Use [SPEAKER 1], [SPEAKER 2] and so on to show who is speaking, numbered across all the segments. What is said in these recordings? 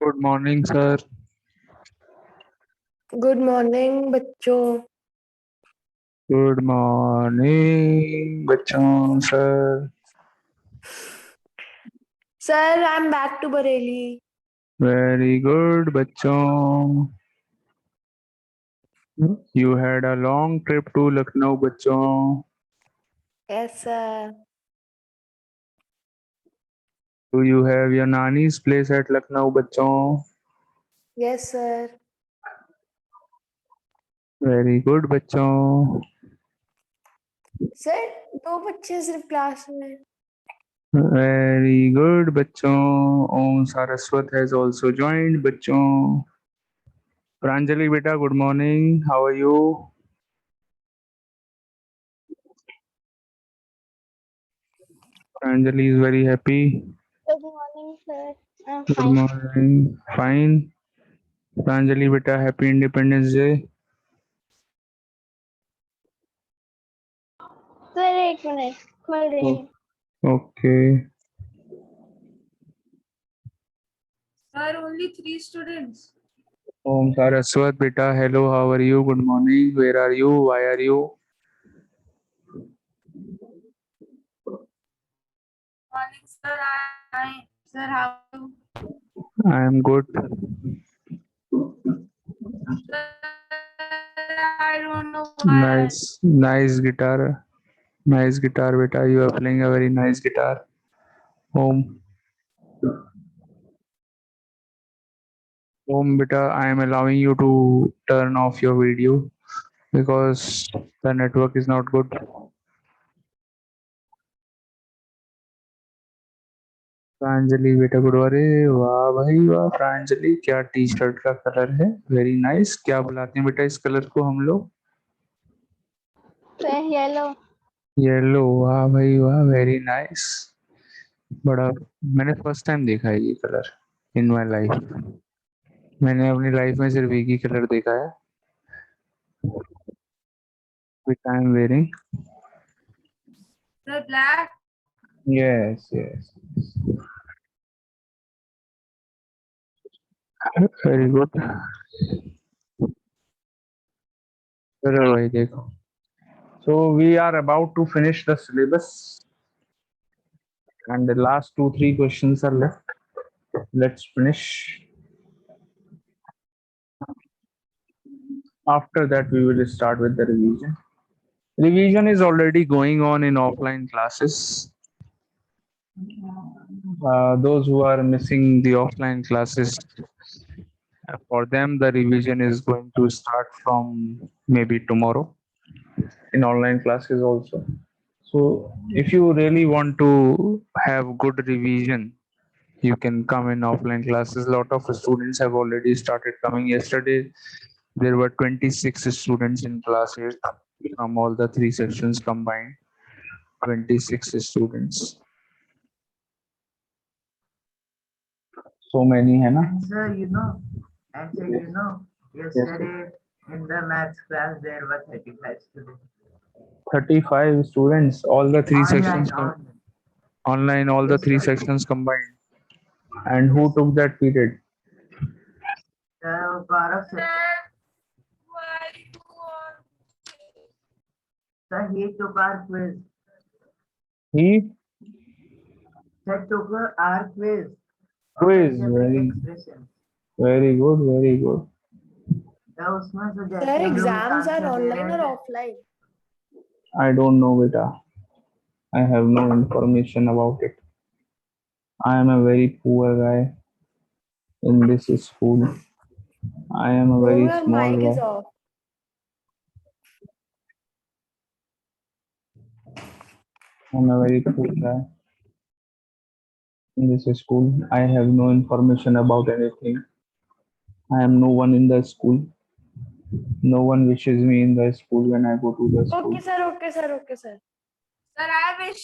[SPEAKER 1] Good morning sir.
[SPEAKER 2] Good morning बच्चों।
[SPEAKER 1] Good morning बच्चों sir.
[SPEAKER 2] Sir I am back to Bareilly.
[SPEAKER 1] Very good बच्चों। You had a long trip to Lucknow बच्चों।
[SPEAKER 2] Yes sir.
[SPEAKER 1] Do you have your नानीज place at Lucknow बच्चों?
[SPEAKER 2] Yes sir.
[SPEAKER 1] Very good बच्चों।
[SPEAKER 2] Sir दो बच्चे सिर्फ क्लास में।
[SPEAKER 1] वेरी गुड बच्चों। Om Saraswat has also joined बच्चों। प्रांजलि बेटा good morning, how are you? Pranjali is very happy.
[SPEAKER 2] Good morning sir. I am
[SPEAKER 1] good
[SPEAKER 2] fine.
[SPEAKER 1] Morning, fine. Pranjali बेटा हैप्पी इंडिपेंडेंस डे।
[SPEAKER 2] सर एक मिनट खोल रही हूँ।
[SPEAKER 1] Okay.
[SPEAKER 2] Sir only 3 students.
[SPEAKER 1] Om Saraswat बेटा, hello, how are you? Good morning, where are you, why are you?
[SPEAKER 2] Morning sir I sir how
[SPEAKER 1] I am good.
[SPEAKER 2] I don't know why.
[SPEAKER 1] Nice, nice guitar, nice guitar बेटा, you are playing a very nice guitar. Om, Om beta, I am allowing you to turn off your video because the network is not good. Pranjali बेटा good, अरे वाह भाई वाह, प्रांजलि क्या T shirt का colour है, very nice. क्या बुलाते हैं बेटा इस कलर को हम लोग?
[SPEAKER 2] Sir yellow.
[SPEAKER 1] येलो, वाह भाई वाह, वेरी नाइस। बड़ा, मैंने फर्स्ट टाइम देखा है ये कलर इन माय लाइफ। मैंने अपनी लाइफ में सिर्फ एक ही कलर देखा है, which I am wearing.
[SPEAKER 2] Sir black.
[SPEAKER 1] Yes, yes. Very good. चलो भाई देखो, so we are about to finish the syllabus and the last 2 3 questions are left. Let's finish. After that we will start with the revision. Revision is already going on in offline classes. Those who are missing the offline classes, for them the revision is going to start from maybe tomorrow in online classes also. So if you really want to have good revision, you can come in offline classes. A lot of students have already started coming. Yesterday there were 26 students in class 8 from all the 3 sections combined. 26 students. So many, है ना?
[SPEAKER 3] Sir, yesterday in the maths class there were 35 students.
[SPEAKER 1] 35 students, all the three
[SPEAKER 3] Online,
[SPEAKER 1] sections
[SPEAKER 3] online.
[SPEAKER 1] online, all the
[SPEAKER 3] Yes,
[SPEAKER 1] three
[SPEAKER 3] sir.
[SPEAKER 1] sections combined. And who took that period?
[SPEAKER 3] Gaurav sir. Sir, he took our quiz.
[SPEAKER 1] He
[SPEAKER 3] Sir took our quiz of
[SPEAKER 1] quiz,
[SPEAKER 3] algebraic expression.
[SPEAKER 1] very good, very good.
[SPEAKER 3] उसमें से
[SPEAKER 2] sir
[SPEAKER 3] जैसे हम लोग
[SPEAKER 2] exams आर
[SPEAKER 3] answer दे
[SPEAKER 2] online
[SPEAKER 3] रहे
[SPEAKER 2] और
[SPEAKER 3] थे
[SPEAKER 2] offline?
[SPEAKER 1] I don't know, beta. I have no information about it. I am a very poor guy in this school. I am a
[SPEAKER 2] Bro,
[SPEAKER 1] very
[SPEAKER 2] your
[SPEAKER 1] small
[SPEAKER 2] mic is
[SPEAKER 1] guy.
[SPEAKER 2] off.
[SPEAKER 1] I'm a very poor guy in this school. I have no information about anything. I am no one in the school. No one wishes me in the school when I go to the school.
[SPEAKER 2] Okay sir okay sir okay sir. Sir I wish.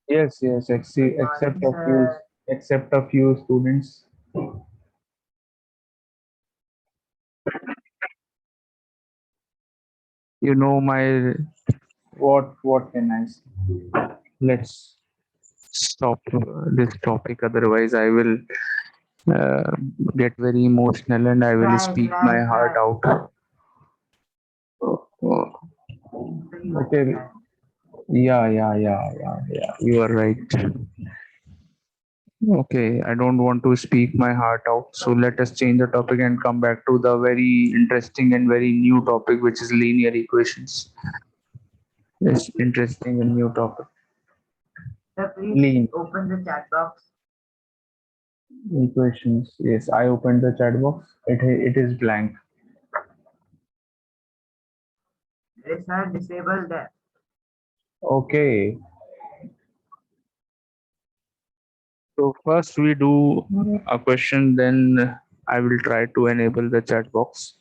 [SPEAKER 1] Yes, yes, except a few students. You know my, what can I say? Let's stop this topic, otherwise I will uh, get very emotional and I will
[SPEAKER 3] Try,
[SPEAKER 1] speak
[SPEAKER 3] try,
[SPEAKER 1] my heart
[SPEAKER 3] try.
[SPEAKER 1] out. Oh,
[SPEAKER 3] So you
[SPEAKER 1] okay.
[SPEAKER 3] try.
[SPEAKER 1] Yeah. You are right. Okay, I don't want to speak my heart out. So let us change the topic and come back to the very interesting and very new topic, which is linear equations. It's interesting and new topic.
[SPEAKER 3] So please
[SPEAKER 1] Lean
[SPEAKER 3] open the chat box.
[SPEAKER 1] equations. Yes, I opened the chat box. It is blank.
[SPEAKER 3] It's not disabled there.
[SPEAKER 1] Okay. So first we do a question, then I will try to enable the chat box.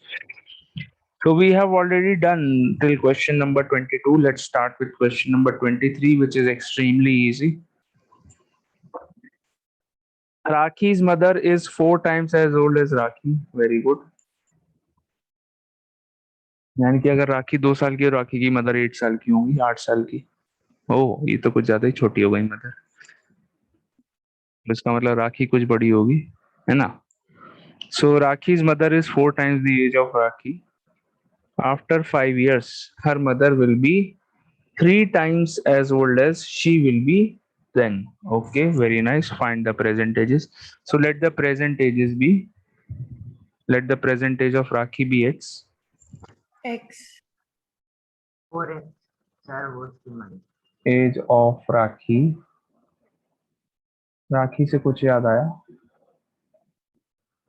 [SPEAKER 1] So we have already done till question number 22. Let's start with question number 23, which is extremely easy. Rakhi's mother is 4 times as old as Rakhi. Very good. यानी कि अगर राखी 2 साल की है, राखी की mother 8 साल की होंगी, 8 साल की। ओह, ये तो कुछ ज्यादा ही छोटी हो गई मदर। इसका मतलब राखी कुछ बड़ी होगी, है ना? So Rakhi's mother is 4 times the age of Rakhi. After 5 years, her mother will be 3 times as old as she will be then. Okay, very nice. Find the present ages. So let the present ages be. Let the present age of Rakhi be X.
[SPEAKER 2] X.
[SPEAKER 3] 4x. Sir, वो उसकी मर्जी.
[SPEAKER 1] Age of Rakhi. Rakhi से कुछ याद आया?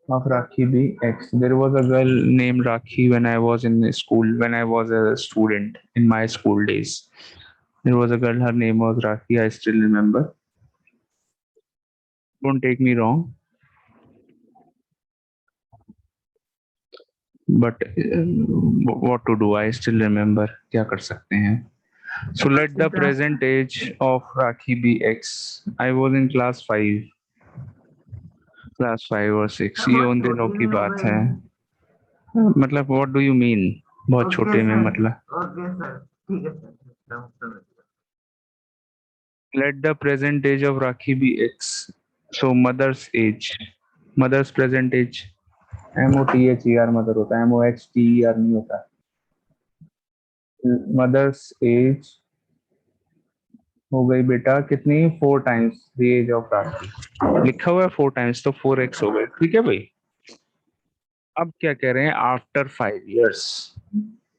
[SPEAKER 1] Of Rakhi be X. There was a girl named Rakhi when I was in school, when I was a student in my school days. There was a girl, her name was Rakhi, I still remember. Don't take me wrong. But what to do? I still remember. क्या कर सकते हैं? So let the present age of Rakhi be X. I was in class 5. Class 5 or 6. ये उन दिनों की बात है. मतलब what do you mean? बहुत छोटे में मतलब.
[SPEAKER 3] Okay, sir. ठीक है sir. समझ गया.
[SPEAKER 1] Let the present age of Rakhi be X. So mother's age. Mother's present age. MOTHER mother होता है. MOHTER नहीं होता. Mother's age हो गई बेटा कितनी? 4 times the age of Rakhi. लिखा हुआ है 4 times तो 4x हो गए. ठीक है भाई. अब क्या कह रहे हैं? आफ्टर 5 years,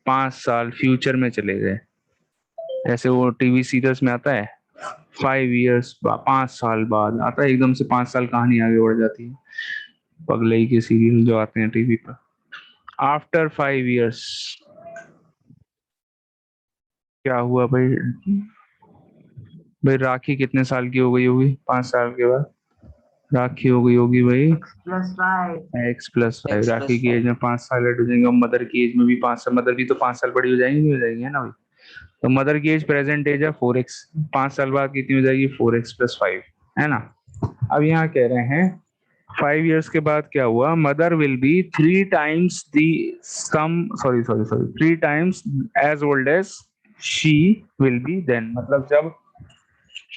[SPEAKER 1] 5 साल फ्यूचर में चले गए. ऐसे वो टीवी सीरियल्स में आता है 5 years, 5 साल बाद आता है, एकदम से 5 साल कहानी आगे बढ़ जाती है. पगलई के सीरियल जो आते हैं टीवी पर. आफ्टर 5 years क्या हुआ भाई? भाई राखी कितने साल की हो गई होगी 5 साल के बाद? राखी हो गई होगी भाई x+5.
[SPEAKER 4] X
[SPEAKER 1] राखी
[SPEAKER 4] plus
[SPEAKER 1] की एज
[SPEAKER 4] 5.
[SPEAKER 1] में 5 साल ऐड हो जाएंगे. मदर की एज में भी 5 साल. मदर भी तो 5 साल बड़ी हो जाएंगी, नहीं हो जाएंगी, है ना भाई? तो मदर की एज प्रेजेंट एज है 4x. 5 साल बाद कितनी हो जाएगी? 4x+5, है ना? अब यहाँ कह रहे हैं 5 years के बाद क्या हुआ? Mother will be 3 times the sum, sorry 3 times as old as she will be then. मतलब जब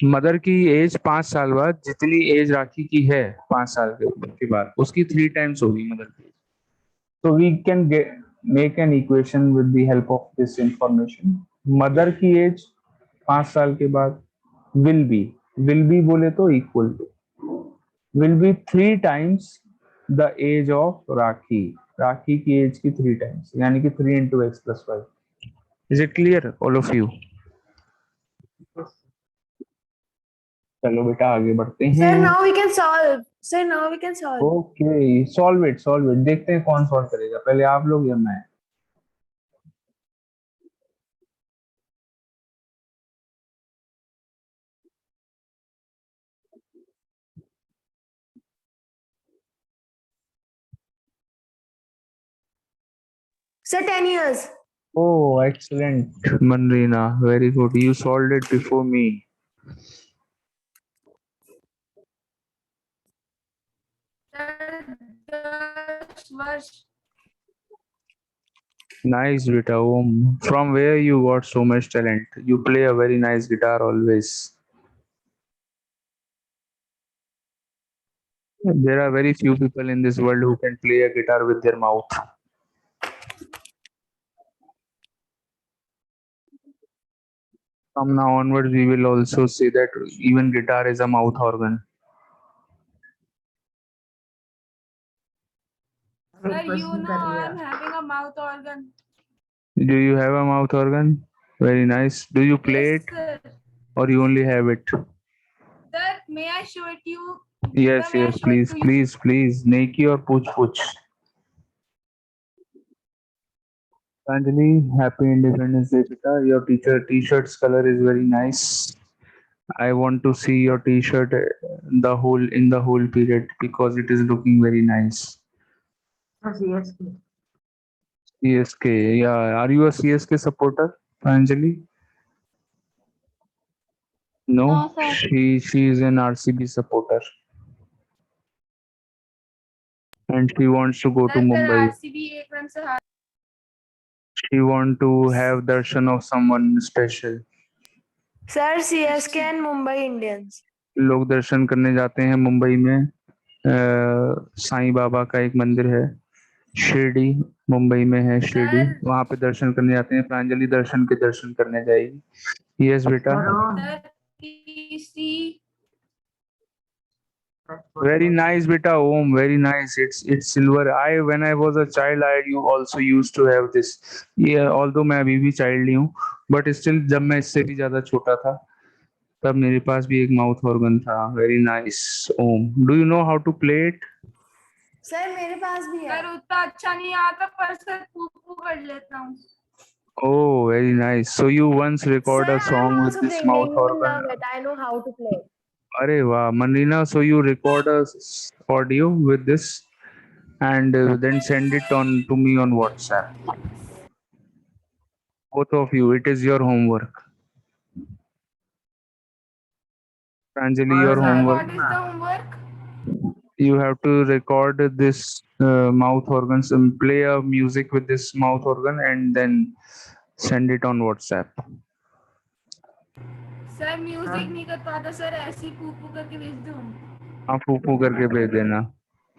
[SPEAKER 1] मदर की एज 5 साल बाद जितनी एज राखी की है 5 साल के बाद, उसकी 3 times होगी मदर की. तो we can make an equation with the help of this information. Mother की एज 5 साल के बाद विल बी बोले तो equal to will be 3 times the age of Rakhi. Rakhi की एज की 3 times, यानी कि 3 into x+5. Is it clear all of you? चलो बेटा आगे बढ़ते
[SPEAKER 2] Sir,
[SPEAKER 1] हैं.
[SPEAKER 2] now we can solve. Sir, now we can solve.
[SPEAKER 1] Okay, solve it. देखते हैं कौन सॉल्व करेगा पहले, आप लोग या मैं?
[SPEAKER 2] Sir, 10 years.
[SPEAKER 1] Oh, excellent, Manrina. Very good. You solved it before me.
[SPEAKER 2] Sir, 10 वर्ष.
[SPEAKER 1] Nice, Vita. From where you got so much talent? You play a very nice guitar always. There are very few people in this world who can play a guitar with their mouth. From now onwards, we will also say that even guitar is a mouth organ.
[SPEAKER 2] Sir,
[SPEAKER 3] एक question कर लिया
[SPEAKER 2] I'm having a mouth organ.
[SPEAKER 1] Do you have a mouth organ? Very nice. Do you play it
[SPEAKER 2] Sir.
[SPEAKER 1] or you only have it?
[SPEAKER 2] Sir, may I show it you?
[SPEAKER 1] Yes,
[SPEAKER 2] may I
[SPEAKER 1] yes,
[SPEAKER 2] show it
[SPEAKER 1] please,
[SPEAKER 2] to you?
[SPEAKER 1] please, please. Neki or puch puch. Anjali, happy Independence Day, Pita. Your teacher t-shirt's color is very nice. I want to see your t-shirt the whole period because it is looking very nice.
[SPEAKER 3] CSK
[SPEAKER 1] CSK, yeah. Are you a CSK supporter, Anjali? No,
[SPEAKER 2] No, sir.
[SPEAKER 1] she is an RCB supporter and she wants to go to
[SPEAKER 2] Sir,
[SPEAKER 1] Mumbai.
[SPEAKER 2] RCB एक run से हार.
[SPEAKER 1] She want to have darshan of someone special.
[SPEAKER 2] Sir, CSK and Mumbai Indians.
[SPEAKER 1] लोग दर्शन करने जाते हैं मुंबई में साईं बाबा का एक मंदिर है शिरडी मुंबई में है शिरडी
[SPEAKER 2] Sir.
[SPEAKER 1] वहां पे दर्शन करने जाते हैं प्रांजलि दर्शन के दर्शन करने जाएगी यस बेटा
[SPEAKER 2] Sir, TC.
[SPEAKER 1] very nice beta om very nice it's silver I when I was a child I you also used to have this yeah although मैं अभी भी child ही हूँ but still जब मैं इससे भी ज्यादा छोटा था तब मेरे पास भी एक माउथ ऑर्गन था very nice Om do you know how to play it
[SPEAKER 2] sir मेरे पास भी है. सर उतना अच्छा नहीं आता पर सर फूफू कर लेता हूँ.
[SPEAKER 1] oh very nice so you once record
[SPEAKER 2] Sir,
[SPEAKER 1] a
[SPEAKER 2] I am
[SPEAKER 1] song with
[SPEAKER 2] also
[SPEAKER 1] this
[SPEAKER 2] bringing.
[SPEAKER 1] mouth
[SPEAKER 2] You will
[SPEAKER 1] organ
[SPEAKER 2] love it. I know how to play.
[SPEAKER 1] अरे वाह Manrina so you record a audio with this and then send it on to me on WhatsApp both of you it is your homework Pranjali your
[SPEAKER 3] Sir,
[SPEAKER 1] homework
[SPEAKER 2] What is the homework?
[SPEAKER 1] you have to record this mouth organs and play a music with this mouth organ and then send it on WhatsApp
[SPEAKER 2] sir music नहीं कर पाता sir ऐसे ही फूफू करके भेज दो.
[SPEAKER 1] हाँ फूफू करके भेज देना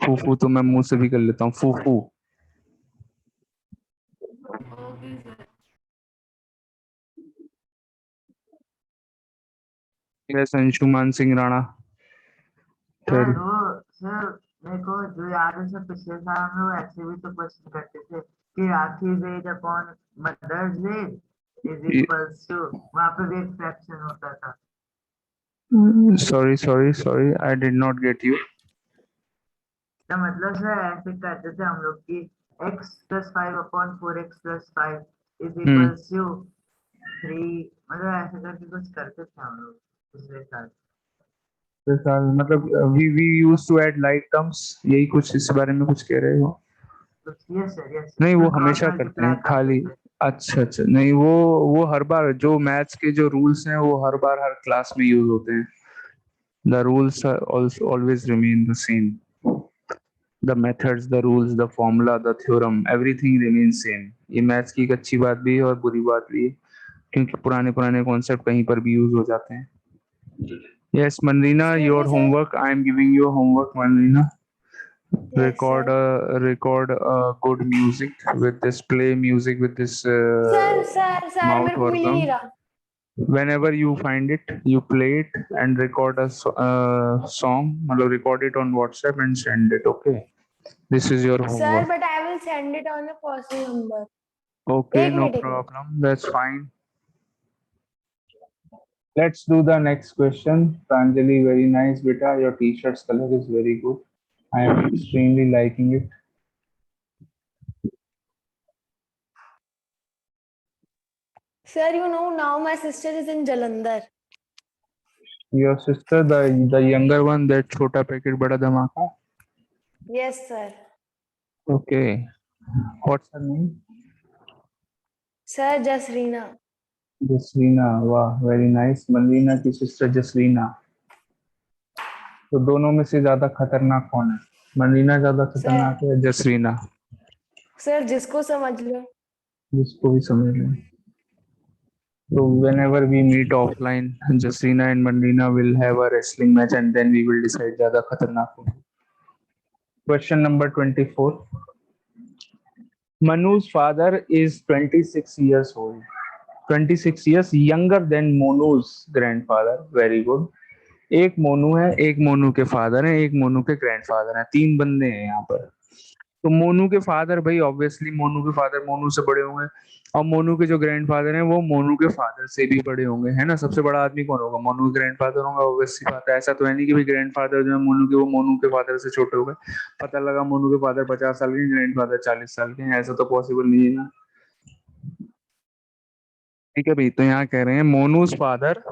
[SPEAKER 1] फूफू तो मैं मुंह से भी कर लेता हूँ फूफू
[SPEAKER 2] okay sir.
[SPEAKER 1] Yes Anshuman Singh Rana
[SPEAKER 3] sir वो सर मेरे को जो याद है सर पिछले साल हम लोग ऐसे भी तो क्वेश्चन करते थे कि राखी वेद upon mother's day is equals to वहाँ पे भी एक फ्रैक्शन होता था
[SPEAKER 1] sorry I did not get you
[SPEAKER 3] तो मतलब सर ऐसे करते थे हम लोग कि x plus 5 upon 4x plus 5 is equals to 3 मतलब ऐसे करके कुछ करते थे हम लोग पिछले साल
[SPEAKER 1] मतलब we used to add like terms यही कुछ इस बारे में कुछ कह रहे हो
[SPEAKER 3] यस सर यस
[SPEAKER 1] नहीं वो हमेशा करते हैं खाली अच्छा नहीं वो हर बार जो मैथ्स के जो रूल्स हैं वो हर बार हर क्लास में यूज होते हैं the rules are also always remain the same the methods the rules the formula the theorem everything remains same ये मैथ्स की एक अच्छी बात भी है और बुरी बात भी है क्योंकि पुराने पुराने कॉन्सेप्ट कहीं पर भी यूज हो जाते हैं yes Manrina your homework I am giving you homework Manrina record good music with this play music with this
[SPEAKER 2] sir
[SPEAKER 1] mouth
[SPEAKER 2] मेरे को मिल ही
[SPEAKER 1] organ
[SPEAKER 2] नहीं रहा.
[SPEAKER 1] whenever you find it you play it and record a song मतलब record it on WhatsApp and send it okay this is your
[SPEAKER 2] Sir,
[SPEAKER 1] homework
[SPEAKER 2] but I will send it on a personal number.
[SPEAKER 1] okay
[SPEAKER 2] एक
[SPEAKER 1] no
[SPEAKER 2] minute.
[SPEAKER 1] problem that's fine let's do the next question Pranjali very nice beta your t-shirt's color is very good I am extremely liking it
[SPEAKER 2] Sir, you know now my sister is in Jalandhar.
[SPEAKER 1] your sister the younger one that chota packet bada dhamaka
[SPEAKER 2] Yes, sir.
[SPEAKER 1] okay what's her name
[SPEAKER 2] Sir, Jasreena.
[SPEAKER 1] जसरीना वाह very nice मनरीना की sister जसरीना तो दोनों में से ज्यादा खतरनाक कौन है मनरीना ज्यादा खतरनाक है जसरीना
[SPEAKER 2] सर जिसको समझ लो.
[SPEAKER 1] जिसको भी समझ लें so whenever we meet offline Jasreena and Manrina will have a wrestling match and then we will decide ज्यादा खतरनाक कौन है Question number 24. Manu's father is 26 years old. 26 years younger than Monu's grandfather. Very good. एक मोनू है, एक मोनू के father है, एक मोनू के ग्रैंडफादर है, तीन बंदे हैं यहाँ पर। तो मोनू के फादर भाई ऑब्वियसली मोनू के फादर मोनू से बड़े होंगे, और मोनू के जो ग्रैंडफादर हैं वो मोनू के फादर से भी बड़े होंगे, है ना। सबसे बड़ा आदमी कौन होगा? मोनू के ग्रैंडफादर होगा, ऑब्वियसली बात है। ऐसा तो है नहीं कि भाई ग्रैंडफादर जो है मोनू के, वो मोनू के फादर से छोटे हो गए। पता लगा मोनू के फादर 50 साल के, ग्रैंडफादर 40 साल के हैं, ऐसा तो पॉसिबल नहीं है ना। ठीक है भाई, तो यहाँ कह रहे हैं Monu's father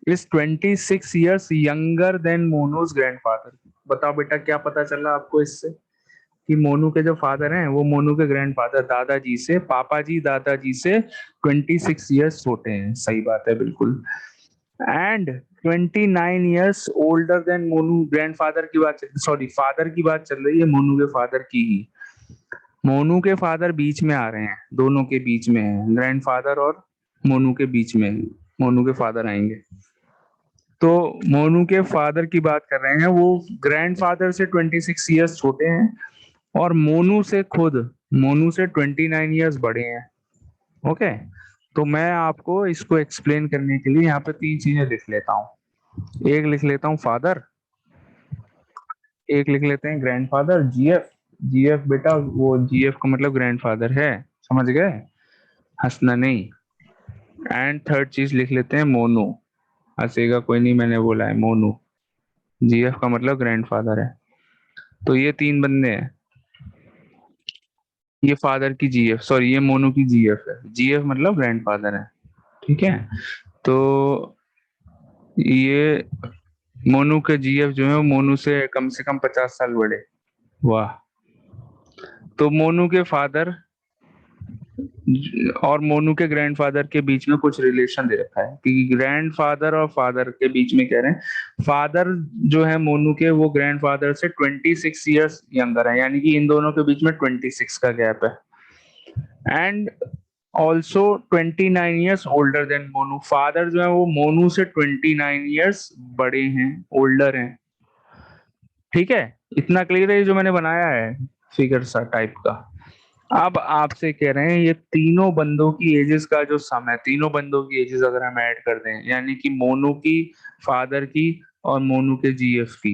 [SPEAKER 1] is 26 years younger than Monu's grandfather. बताओ बेटा क्या पता चला आपको इससे, कि मोनू के जो फादर हैं वो मोनू के ग्रैंडफादर दादाजी से, पापा जी दादाजी से 26 years छोटे हैं। सही बात है बिल्कुल। And 29 years older than Monu. Grandfather की बात, सॉरी फादर की बात चल रही है, मोनू के फादर की ही। मोनू के फादर बीच में आ रहे हैं, दोनों के बीच में है ग्रैंडफादर, और मोनू के बीच में मोनू के फादर आएंगे। तो मोनू के फादर की बात कर रहे हैं, वो ग्रैंडफादर से 26 years छोटे हैं, और मोनू से खुद, मोनू से 29 years बड़े हैं। ओके, तो मैं आपको इसको एक्सप्लेन करने के लिए यहाँ पे तीन चीजें लिख लेता हूँ। एक लिख लेता हूँ फादर, एक लिख लेते हैं ग्रैंडफादर, जीएफ। जीएफ बेटा, वो जीएफ का मतलब ग्रैंडफादर है, समझ गए, हंसना नहीं। एंड थर्ड चीज लिख लेते हैं मोनू। हंसेगा कोई नहीं, मैंने बोला है मोनू। जीएफ का मतलब ग्रैंडफादर है। तो ये तीन बंदे हैं। ये फादर की जीएफ, सॉरी ये मोनू की जीएफ है। जीएफ मतलब ग्रैंडफादर है, ठीक है। तो ये मोनू के जीएफ जो है वो मोनू से कम 50 साल बड़े। वाह। तो मोनू के फादर और मोनू के ग्रैंडफादर के बीच में कुछ रिलेशन दे रखा है, कि ग्रैंडफादर और फादर के बीच में कह रहे हैं फादर जो है मोनू के, वो ग्रैंडफादर से 26 years यंगर है, यानी कि इन दोनों के बीच में 26 का गैप है। And also 29 years older than Monu. Father जो है वो मोनू से 29 years बड़े हैं, ओल्डर हैं। ठीक है, इतना क्लियर है जो मैंने बनाया है, फिगर सा टाइप का। अब आपसे कह रहे हैं ये तीनों बंदों की एजेस का जो सम है, तीनों बंदों की एजेस अगर हम ऐड कर दें, यानी कि मोनू की, फादर की, और मोनू के जीएफ की,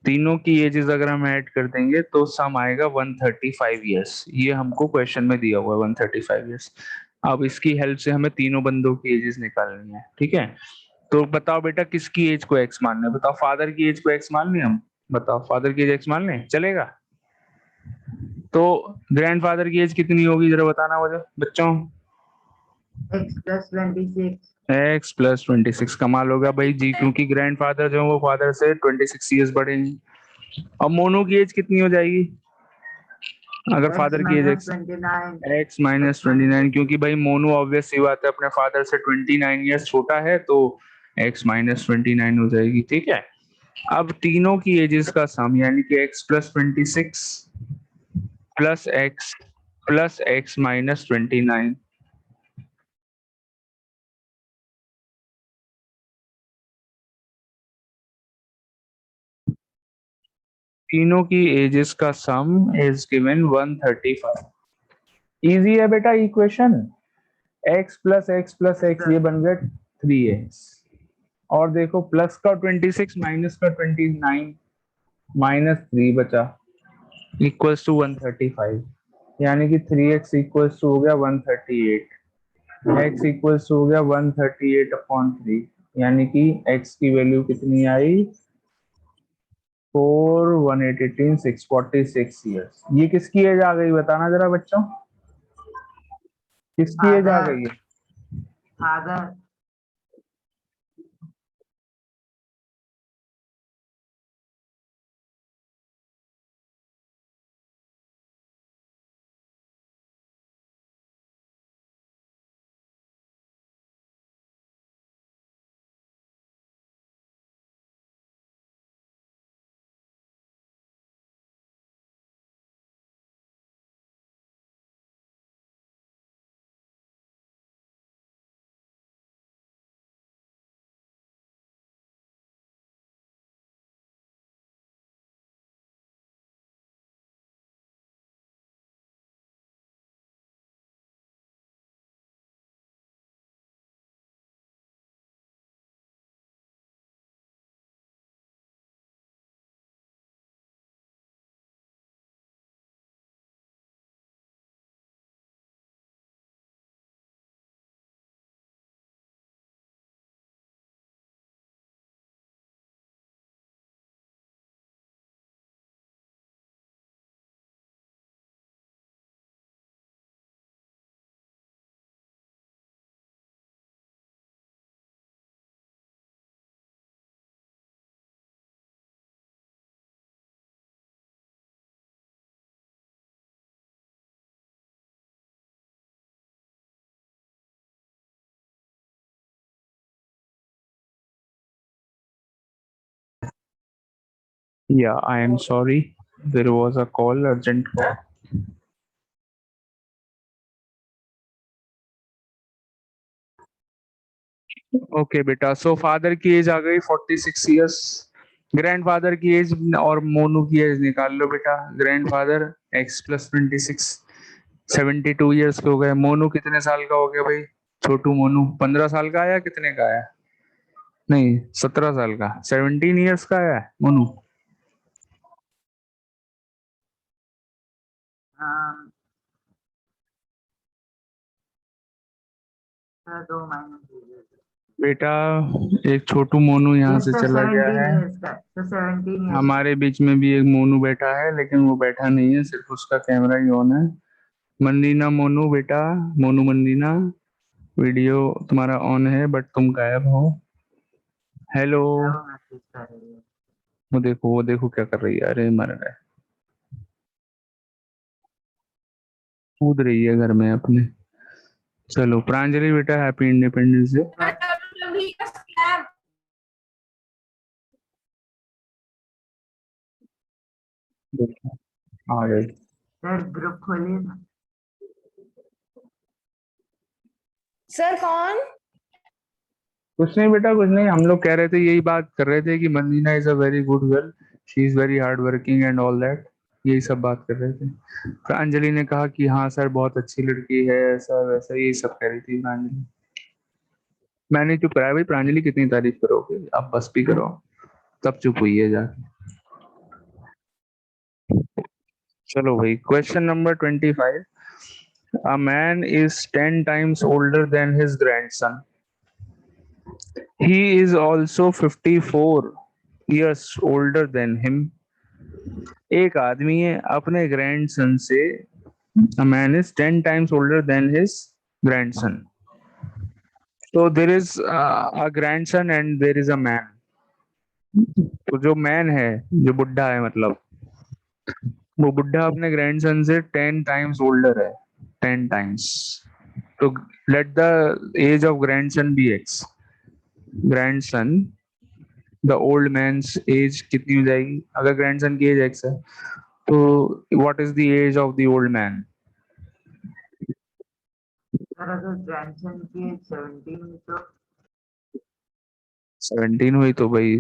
[SPEAKER 1] तीनों की एजेस अगर हम ऐड कर देंगे तो सम आएगा 135 years। ये हमको क्वेश्चन में दिया हुआ है 135 years। अब इसकी हेल्प से हमें तीनों बंदों की एजेस निकालनी है, ठीक है। तो बताओ बेटा किसकी एज को एक्स मान लें? बताओ फादर की एज को एक्स मान लें हम? बताओ फादर की एज एक्स मान लें, चलेगा? तो ग्रैंडफादर की एज कितनी होगी जरा बताना मुझे बच्चों।
[SPEAKER 3] x plus 26।
[SPEAKER 1] X plus 26। कमाल होगा भाई जी, क्योंकि ग्रैंडफादर जो है वो फादर से 26 years बड़े हैं। और मोनू की एज कितनी हो जाएगी अगर
[SPEAKER 3] x
[SPEAKER 1] फादर की age
[SPEAKER 3] minus
[SPEAKER 1] x?
[SPEAKER 3] 29।
[SPEAKER 1] X minus
[SPEAKER 3] x
[SPEAKER 1] 29,
[SPEAKER 3] minus
[SPEAKER 1] क्योंकि भाई मोनू ऑब्वियस सी बात है अपने फादर से 29 years छोटा है, तो एक्स माइनस 29 हो जाएगी, ठीक है। अब तीनों की एजेस का सम, यानी कि x plus 26 plus x minus 29। तीनों की एजेस का सम इज गिवन 135। इजी है बेटा इक्वेशन। एक्स प्लस एक्स ये बन गया 3x, और देखो प्लस का 26 माइनस का 29 माइनस 3 बचा, इक्वल्स टू 135। यानी कि 3x इक्वल्स टू हो गया 138। x इक्वल्स टू हो गया 138/3। यानी कि x की वैल्यू कितनी आई? 4 118 646 ईयर्स। ये किसकी एज आ गई बताना जरा बच्चों, किसकी एज आ
[SPEAKER 3] father
[SPEAKER 1] गई है?
[SPEAKER 3] father
[SPEAKER 1] Yeah, I am sorry. There was a call, urgent call. Okay बेटा, सो फादर की एज आ गई 46 इयर्स, ग्रैंडफादर की एज और मोनू की एज निकाल लो बेटा। ग्रैंडफादर x प्लस 26 72 इयर्स के हो गए। मोनू कितने साल का हो गया भाई? छोटू मोनू 15 साल का आया, कितने का आया? नहीं, 17 साल का, 17 इयर्स का आया मोनू।
[SPEAKER 3] सर 2 माइनस कीजिए।
[SPEAKER 1] बेटा एक छोटू मोनू यहाँ से
[SPEAKER 3] सर
[SPEAKER 1] चला गया
[SPEAKER 3] 17
[SPEAKER 1] है।
[SPEAKER 3] इयर्स का, सर 17 इयर्स।
[SPEAKER 1] हमारे बीच में भी एक मोनू बैठा है, लेकिन वो बैठा नहीं है, सिर्फ उसका कैमरा ही ऑन है। मंदीना मोनू बेटा, मोनू मंदीना, वीडियो तुम्हारा ऑन है बट तुम गायब हो। हेलो।
[SPEAKER 3] वो मैसेज कर रही है।
[SPEAKER 1] वो देखो क्या कर रही है, अरे मर रहा है, कूद रही है घर में अपने। चलो प्रांजलि बेटा, हैप्पी इंडिपेंडेंस डे। आ गए।
[SPEAKER 3] सर ग्रुप खोलिए ना।
[SPEAKER 2] सर कौन?
[SPEAKER 1] कुछ नहीं बेटा, कुछ नहीं, हम लोग कह रहे थे, यही बात कर रहे थे कि Mandina is a very good girl, she is very hard working and all that, यही सब बात कर रहे थे। प्रांजलि ने कहा कि हाँ सर बहुत अच्छी लड़की है, ऐसा वैसा, यही सब कह रही थी प्रांजलि। मैंने चुप कराया, भाई प्रांजलि कितनी तारीफ करोगे, आप बस भी करो। तब चुप हुई है जाके। चलो भाई, question number 25। A man is 10 times older than his grandson. He is also 54 years older than him. एक आदमी है अपने ग्रैंडसन से, a man is 10 times older than his grandson. So there is a grandson and there is a man. तो जो man है, जो बुढ़ा है मतलब, वो बुढ़ा अपने ग्रैंडसन से 10 times older है, 10 times। तो let the age of grandson be x। Grandson, the old man's age कितनी हो जाएगी? अगर ग्रैंडसन की एज x है, तो what is the age of the old man?
[SPEAKER 3] Sir अगर ग्रैंडसन की 17 तो
[SPEAKER 1] 17 हुई तो भाई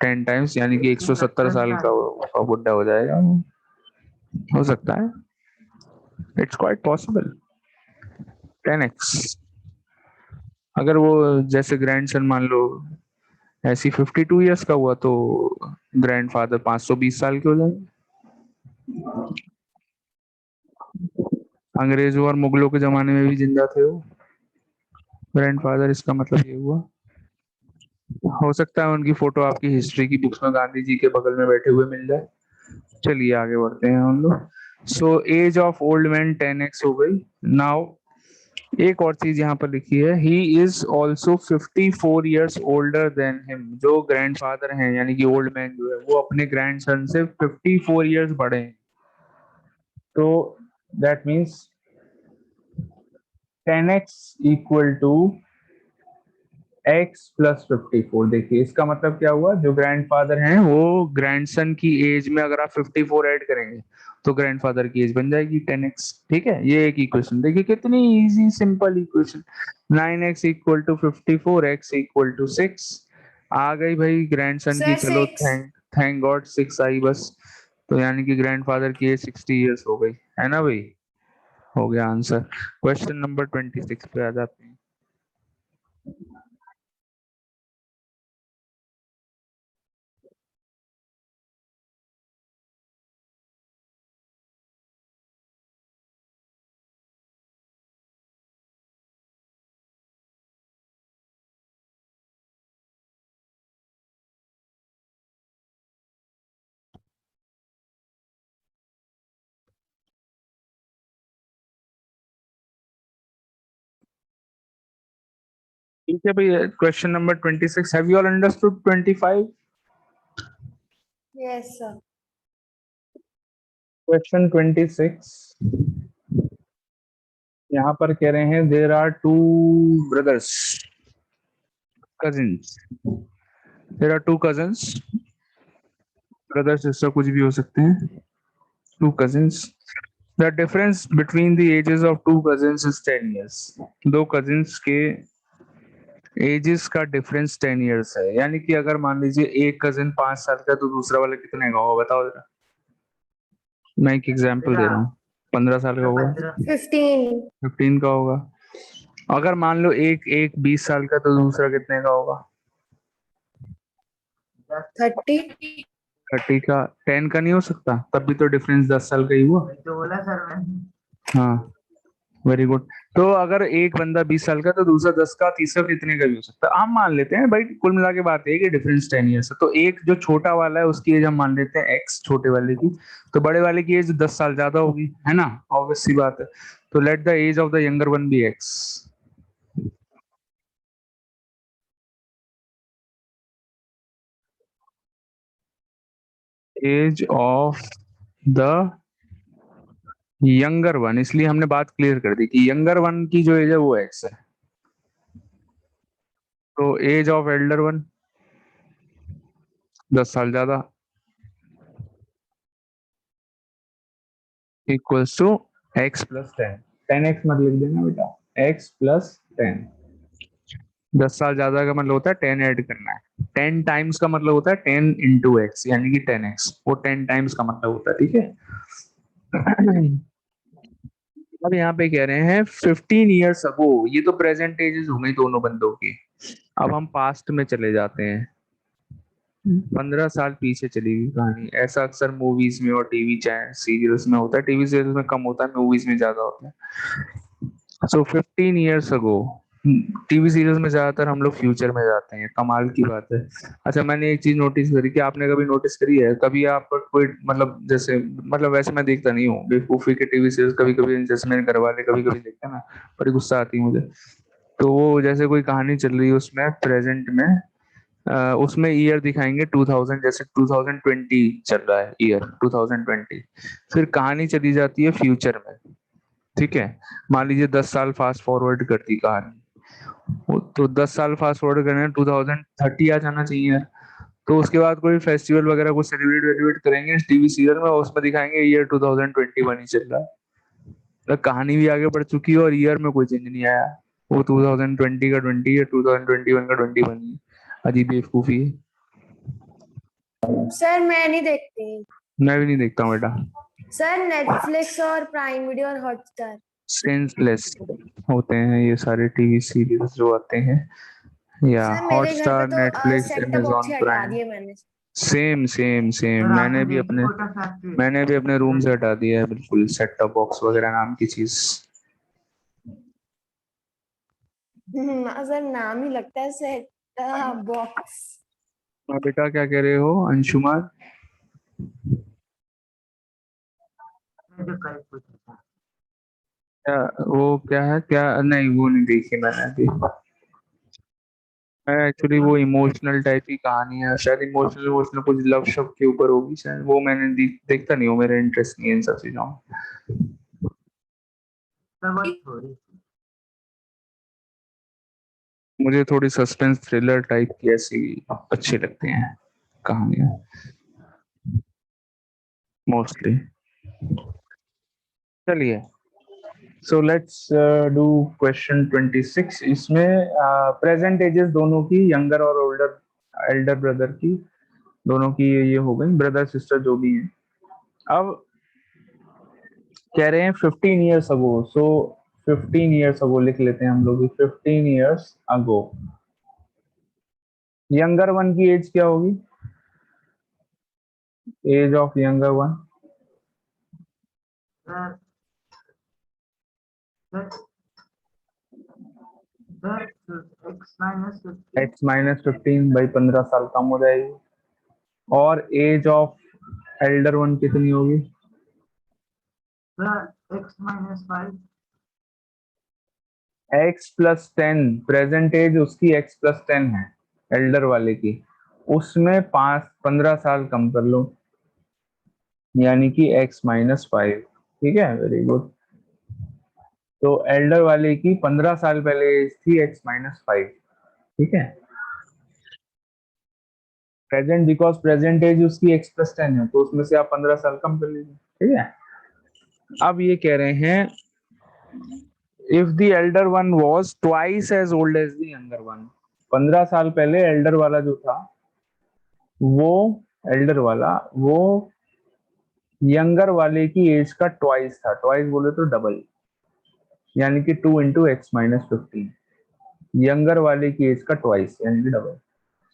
[SPEAKER 1] 10 टाइम्स, यानी कि 170 साल का बुढ़ा हो जाएगा। हो सकता है, इट्स क्वाइट पॉसिबल। 10x। अगर वो जैसे ग्रैंडसन मान लो ऐसी 52 इयर्स का हुआ, तो ग्रैंडफादर 520 साल के हो जाएंगे। अंग्रेजों और मुगलों के जमाने में भी जिंदा थे वो ग्रैंडफादर, इसका मतलब ये हुआ। हो सकता है उनकी फोटो आपकी हिस्ट्री की बुक्स में गांधी जी के बगल में बैठे हुए मिल जाए। चलिए आगे बढ़ते हैं हम लोग। So age of old man 10x हो गई। नाउ एक और चीज यहाँ पर लिखी है, he is also 54 years older than him. जो ग्रैंडफादर हैं यानी कि ओल्ड मैन जो है, वो अपने ग्रैंडसन से 54 ईयर्स बड़े हैं। तो that means 10x equal to x plus 54। देखिए इसका मतलब क्या हुआ, जो ग्रैंडफादर हैं वो ग्रैंडसन की एज में अगर आप 54 ऐड करेंगे तो ग्रैंडफादर की एज बन जाएगी 10x। ठीक है, ये एक इक्वेशन देखिए कितनी easy simple equation. 9x equal to 54, x equal to 6 आ गई भाई ग्रैंडसन की।
[SPEAKER 2] सर
[SPEAKER 1] चलो
[SPEAKER 2] 6।
[SPEAKER 1] थैंक गॉड 6 आई बस। तो यानी कि ग्रैंडफादर की एज 60 इयर्स हो गई, है ना भाई? हो गया आंसर। क्वेश्चन नंबर 26 पे आ जाते हैं। ठीक है भाई, question number 26, have you all understood 25?
[SPEAKER 2] Yes sir.
[SPEAKER 1] Question 26 यहाँ पर कह रहे हैं, there are two brothers, cousins, there are two cousins brother sister कुछ भी हो सकते हैं, two cousins. The difference between the ages of two cousins is 10 years। दो कजिन्स के एजेस का डिफरेंस 10 years है, यानी कि अगर मान लीजिए एक कजिन 5 साल का तो दूसरा वाला कितने का होगा बताओ जरा। मैं एक एग्जांपल दे रहा हूँ, 15 साल का होगा,
[SPEAKER 2] 15।
[SPEAKER 1] 15 का होगा। अगर मान लो एक एक 20 साल का तो दूसरा कितने का होगा,
[SPEAKER 2] 30।
[SPEAKER 1] 30 का। 10 का नहीं हो सकता, तब भी तो डिफरेंस 10 साल का ही हुआ।
[SPEAKER 3] तो बोला सर मैंने।
[SPEAKER 1] हाँ, वेरी गुड। तो अगर एक बंदा 20 साल का तो दूसरा 10 का, तीसरा कितने का भी हो सकता है। हम मान लेते हैं भाई, कुल मिला के बात है कि डिफरेंस 10 years है, तो एक जो छोटा वाला है उसकी एज हम मान लेते हैं एक्स, छोटे वाले की, तो बड़े वाले की एज 10 साल ज्यादा होगी, है ना, ऑब्वियस सी बात है। तो let the age of the younger one be x. Age of the younger one, इसलिए हमने बात क्लियर कर दी कि यंगर वन की जो एज है वो एक्स है। तो एज ऑफ एल्डर वन 10 साल ज्यादा, equals to x plus 10। 10x मत लिख देना बेटा, x प्लस 10। 10 साल ज्यादा का मतलब होता है 10 ऐड करना है। 10 टाइम्स का मतलब होता है 10 into x, यानी कि 10x, वो 10 टाइम्स का मतलब होता है, ठीक है। अब यहाँ पे कह रहे हैं 15 years अगो, ये तो प्रेजेंट एजेस हो गई दोनों बंदों की। अब हम पास्ट में चले जाते हैं, 15 साल पीछे चली गई कहानी। ऐसा अक्सर मूवीज में और टीवी चैनल सीरियल्स में होता है, टीवी सीरियल्स में कम होता है, मूवीज में ज्यादा होता है। सो 15 years अगो, टीवी सीरियल्स में ज्यादातर हम लोग फ्यूचर में जाते हैं, कमाल की बात है। अच्छा, मैंने एक चीज नोटिस करी कि आपने कभी नोटिस करी है, कभी आप कोई मतलब जैसे, मतलब वैसे मैं देखता नहीं हूँ बेवकूफी के टीवी सीरियल्स, कभी कभी जैसे मेरे घर वाले कभी कभी देखते हैं ना, बड़ी गुस्सा आती है मुझे। तो वो जैसे कोई कहानी चल रही है उसमें प्रेजेंट में, उसमें ईयर दिखाएंगे 2000, जैसे 2020 चल रहा है, ईयर 2020, फिर कहानी चली जाती है फ्यूचर में, ठीक है। मान लीजिए 10 साल फास्ट फॉरवर्ड करती कहानी, तो 10 साल फास्ट फॉरवर्ड करने 2030 आ जाना चाहिए यार। तो उसके बाद कोई फेस्टिवल वगैरह को सेलिब्रेट वेलिब्रेट करेंगे टीवी सीरियल में, और उसमें दिखाएंगे ईयर 2021 ही चल रहा है। तो कहानी भी आगे बढ़ चुकी है और ईयर में कोई चेंज नहीं आया, वो 2020 का 20 है, 2021 का 21 है। अजीब बेवकूफी है।
[SPEAKER 2] सर मैं नहीं देखती।
[SPEAKER 1] मैं भी नहीं देखता हूँ बेटा।
[SPEAKER 2] सर नेटफ्लिक्स और प्राइम वीडियो और हॉटस्टार।
[SPEAKER 1] सेंसलेस होते हैं ये सारे टीवी सीरियल्स जो आते हैं, या
[SPEAKER 2] सर मेरे घर पे
[SPEAKER 1] हॉटस्टार,
[SPEAKER 2] तो
[SPEAKER 1] Netflix,
[SPEAKER 2] set top box
[SPEAKER 1] amazon
[SPEAKER 2] ही हटा
[SPEAKER 1] प्राइम।
[SPEAKER 2] दिए मैंने।
[SPEAKER 1] सेम सेम सेम,
[SPEAKER 3] सर आपने देखी कोटा फैक्ट्री?
[SPEAKER 1] मैंने भी अपने रूम से हटा दिया है बिल्कुल, सेट टॉप बॉक्स वगैरह नाम की चीज।
[SPEAKER 2] सर नाम ही लगता है सेट टॉप बॉक्स।
[SPEAKER 1] हाँ बेटा, क्या कह रहे हो अंशुमान?
[SPEAKER 3] जो कल पूछा था।
[SPEAKER 1] क्या वो क्या है, क्या नहीं, वो नहीं देखी मैंने अभी। मैं एक्चुअली वो इमोशनल टाइप की कहानी है शायद, इमोशनल इमोशनल कुछ लव शव के ऊपर होगी शायद, वो मैंने देखता नहीं हूँ, मेरा इंटरेस्ट नहीं है इन सब चीजों में।
[SPEAKER 3] सर वो थोड़ी
[SPEAKER 1] मुझे थोड़ी सस्पेंस थ्रिलर टाइप की ऐसी अच्छी लगती हैं कहानियां, मोस्टली। चलिए, सो लेट्स डू क्वेश्चन 26। इसमें प्रेजेंट एजेस दोनों की, यंगर और ओल्डर, एल्डर ब्रदर की, दोनों की ये हो गई, ब्रदर सिस्टर जो भी है। अब कह रहे हैं 15 years अगो, सो 15 years अगो लिख लेते हैं हम लोग, 15 years अगो यंगर वन की एज क्या होगी, age of younger one.
[SPEAKER 3] Sir sir sir x-15
[SPEAKER 1] x-15 भाई 15 साल कम हो जाएगी। और एज ऑफ एल्डर वन कितनी होगी,
[SPEAKER 3] sir x-5
[SPEAKER 1] x+10। Present as उसकी x+10 है, एल्डर वाले की, उसमें 15 साल कम कर लो, यानी कि x-5। ठीक है, वेरी गुड। तो एल्डर वाले की 15 साल पहले एज थी x-5, ठीक है। प्रेजेंट बिकॉज प्रेजेंट एज उसकी x + 10 है, तो उसमें से आप 15 साल कम कर लीजिए, ठीक है। अब ये कह रहे हैं if the elder one was twice as old as the younger one, 15 साल पहले एल्डर वाला जो था वो एल्डर वाला वो यंगर वाले की एज का ट्वाइस था, ट्वाइस बोले तो डबल, यानी कि 2 × x - 15, यंगर वाले की एज का ट्वाइस यानी कि double.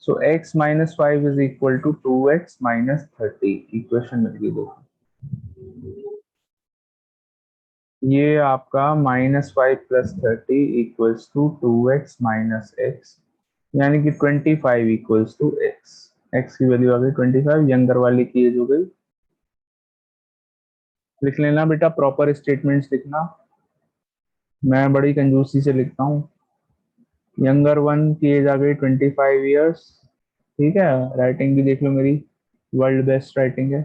[SPEAKER 1] So x - 5 is equal to 2x - 30, equation मिल गई। देखो ये आपका -5 + 30 इक्वल्स टू 2x - x, यानी कि 25 इक्वल्स टू x। x की वैल्यू आ गई 25, यंगर वाले की एज हो गई। लिख लेना बेटा, प्रॉपर स्टेटमेंट्स लिखना, मैं बड़ी कंजूसी से लिखता हूँ। यंगर वन की एज आ गई 25 ईयर्स, ठीक है, राइटिंग भी देख लो मेरी, वर्ल्ड बेस्ट राइटिंग है।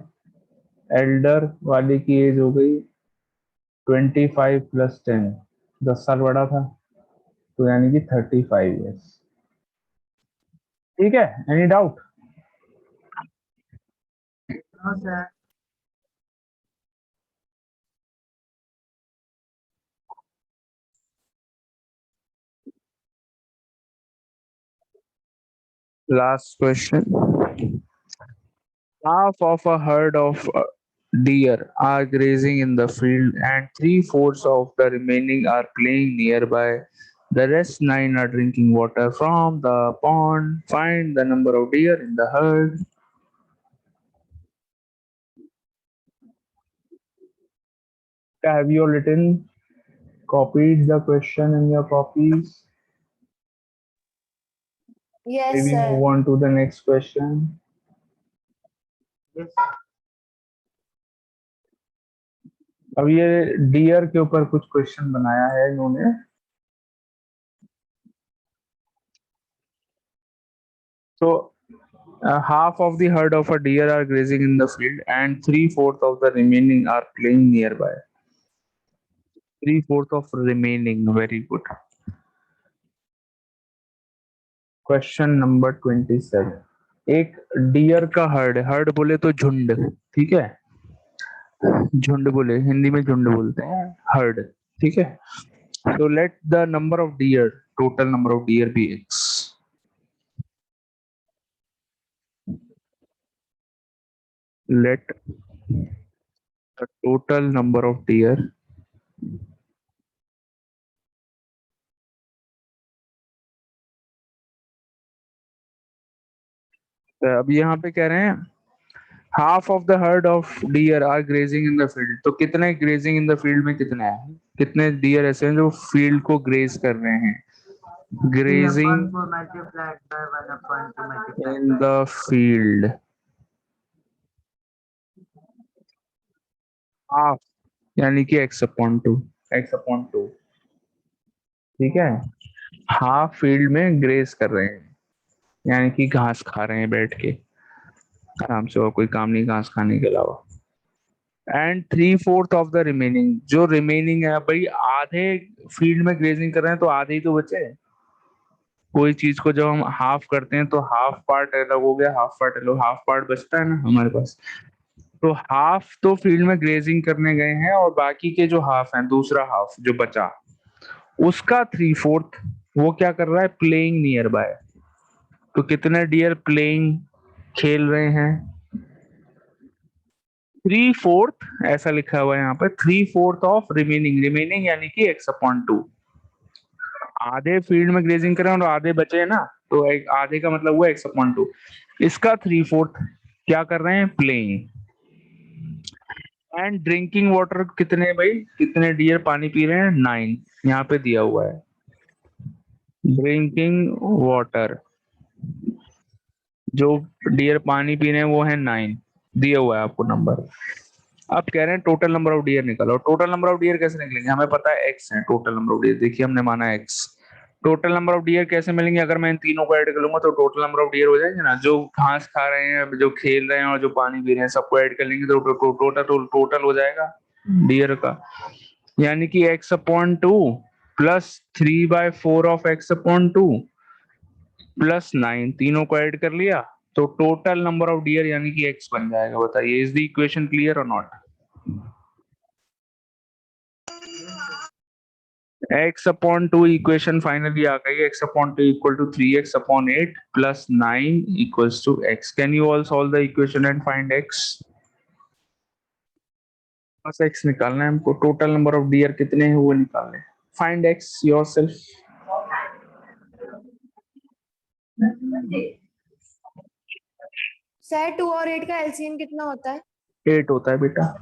[SPEAKER 1] एल्डर वाले की एज हो गई 25 + 10, 10 साल बड़ा था, तो यानी कि 35 ईयर्स, ठीक है। Any doubt?
[SPEAKER 3] No sir.
[SPEAKER 1] Last question. Half of a herd of deer are grazing in the field, and 3/4 of the remaining are playing nearby. The rest 9 are drinking water from the pond. Find the number of deer in the herd. Have you written, copied the question in your copies?
[SPEAKER 2] Yes,
[SPEAKER 1] Maybe
[SPEAKER 2] sir.
[SPEAKER 1] move on to the next question.
[SPEAKER 3] Yes
[SPEAKER 1] अब ये dear के ऊपर कुछ question बनाया है इन्होंने। So half of the herd of a deer are grazing in the field, and 3/4 of the remaining are playing nearby. 3/4 of remaining, very good. Question number 27. एक dear का हर्ड, हर्ड बोले तो झुंड, ठीक है, झुंड बोले, हिंदी में झुंड बोलते हैं, हर्ड, ठीक है। So let the number of deer, total number of deer be x. Let the total number of deer अब यहाँ पे कह रहे हैं half of the herd of deer are grazing in the field, तो कितने ग्रेजिंग इन द फील्ड में कितने हैं, कितने डियर ऐसे हैं जो फील्ड को ग्रेज कर रहे हैं,
[SPEAKER 3] 3/4
[SPEAKER 1] grazing
[SPEAKER 3] multiplied by 1/2 multiplied
[SPEAKER 1] in
[SPEAKER 3] by
[SPEAKER 1] the field, half यानी कि x/2, x/2, ठीक है। हाफ फील्ड में ग्रेज कर रहे हैं, यानी कि घास खा रहे हैं बैठ के आराम से, और कोई काम नहीं घास खाने के अलावा। एंड 3/4 ऑफ द रिमेनिंग, जो रिमेनिंग है भाई, आधे फील्ड में ग्रेजिंग कर रहे हैं तो आधे ही तो बचे। कोई चीज को जब हम हाफ करते हैं तो हाफ पार्ट अलग हो गया, हाफ पार्ट अलग, हाफ पार्ट बचता है ना हमारे पास। तो हाफ तो फील्ड में ग्रेजिंग करने गए हैं, और बाकी के जो हाफ है, दूसरा हाफ जो बचा, उसका 3/4 वो क्या कर रहा है, प्लेइंग नियर बाय। तो कितने डियर प्लेइंग, खेल रहे हैं, 3/4, ऐसा लिखा हुआ है यहाँ पे, 3/4 ऑफ रिमेनिंग, रिमेनिंग यानी कि x/2। आधे फील्ड में ग्रेजिंग कर रहे हैं और आधे बचे हैं ना, तो एक आधे का मतलब हुआ x/2, इसका 3/4 क्या कर रहे हैं, प्लेइंग। एंड ड्रिंकिंग वाटर कितने भाई, कितने डियर पानी पी रहे हैं, 9, यहाँ पे दिया हुआ है ड्रिंकिंग वाटर, जो डियर पानी पी रहे हैं वो है 9, दिया हुआ है आपको नंबर। अब कह रहे हैं टोटल नंबर ऑफ डियर निकालो। टोटल नंबर ऑफ डियर कैसे निकलेंगे, हमें पता है x है टोटल नंबर ऑफ डियर, देखिए हमने माना x। Total number of dear कैसे मिलेंगे, अगर मैं इन तीनों को ऐड कर लूंगा तो टोटल नंबर ऑफ डियर हो जाएंगे ना, जो घास खा रहे हैं, जो खेल रहे हैं और जो पानी पी रहे हैं, सबको ऐड कर लेंगे तो टोटल हो जाएगा डियर का, यानी कि x/2 plus 3/4 of x/2 plus 9, तीनों को ऐड कर लिया तो टोटल नंबर ऑफ डियर यानी कि x बन जाएगा। बताइए, इज द इक्वेशन क्लियर और not? x upon 2 equation finally आ गई। x upon 2 equal to 3x upon 8 plus 9 equals to x। Can you all solve the equation and find x? बस x निकालना है हमको। टोटल नंबर ऑफ डियर कितने हैं वो निकालने। Find x yourself.
[SPEAKER 2] सर 2 और 8 का एलसीएम कितना होता है?
[SPEAKER 1] 8 होता है बेटा।